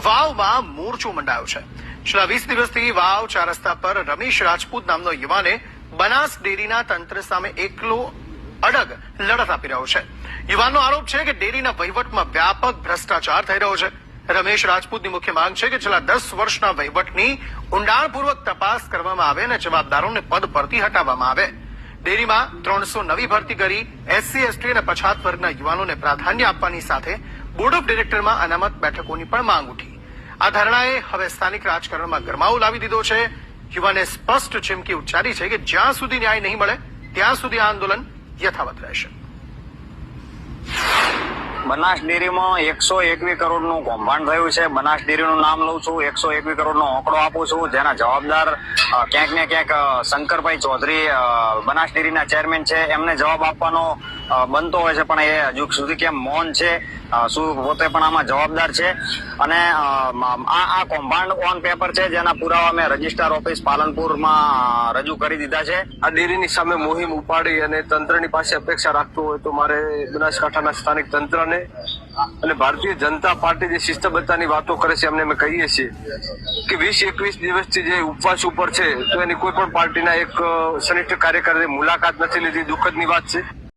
વાવમાં મોરચો મંડાયો છે। છેલ્લા 20 દિવસથી વાવ 4 રસ્તા પર રમેશ રાજપૂત નામનો યુવાને બનાસ ડેરીના તંત્ર સામે એકલો અડગ લડત આપી રહ્યો છે। યુવાનનો આરોપ છે કે ડેરીના વહીવટમાં વ્યાપક ભ્રષ્ટાચાર થઈ રહ્યો છે। રમેશ રાજપૂતની મુખ્ય માંગ છે કે છેલ્લા 10 વર્ષના વહીવટની ઊંડાણપૂર્વક તપાસ કરવામાં આવે અને જવાબદારોને પદ પરથી હટાવવામાં આવે। ડેરીમાં 300 નવી ભરતી કરી એસસી એસટી અને પછાત વર્ગના યુવાનોને પ્રાધાન્ય આપવાની સાથે બોર્ડ ઓફ ડિરેક્ટરમાં અનામત બેઠકોની પણ માંગ ઉઠી। આ ધરણાએ હવે સ્થાનિક રાજકારણમાં ગરમાવો લાવી દીધો છે। યુવાને સ્પષ્ટ ચીમકી ઉચ્ચારી છે કે જ્યાં સુધી ન્યાય નહીં મળે ત્યાં સુધી આ આંદોલન યથાવત રહેશે। બનાસ ડેરીમાં 121 કરોડનું કૌભાંડ થયું છે। બનાસ ડેરીનું નામ લઉં છું, 121 કરોડનો આંકડો આપું છું, જેના જવાબદાર ક્યાંક ને ક્યાંક શંકરભાઈ ચૌધરી બનાસ ડેરીના ચેરમેન છે। એમને જવાબ આપવાનો બનતો હોય છે, પણ એ હજુ સુધી કેમ મૌન છે? શું પોતે પણ આમાં જવાબદાર છે? અને આ કૌભાંડ ઓન પેપર છે, જેના પુરાવા મેં રજિસ્ટ્રાર ઓફિસ પાલનપુરમાં રજૂ કરી દીધા છે। આ ડેરીની સામે મુહિમ ઉપાડી અને તંત્રની પાસે અપેક્ષા રાખતું હોય તો મારે બનાસકાંઠાના સ્થાનિક તંત્રને અને ભારતીય જનતા પાર્ટી જે શિસ્તબદ્ધતાની વાતો કરે છે એમને અમે કહીએ છીએ કે 20-21 દિવસથી જે ઉપવાસ ઉપર છે તો એની કોઈ પણ પાર્ટીના એક સનિષ્ઠ કાર્યકરે મુલાકાત નથી લીધી। દુઃખદની વાત છે।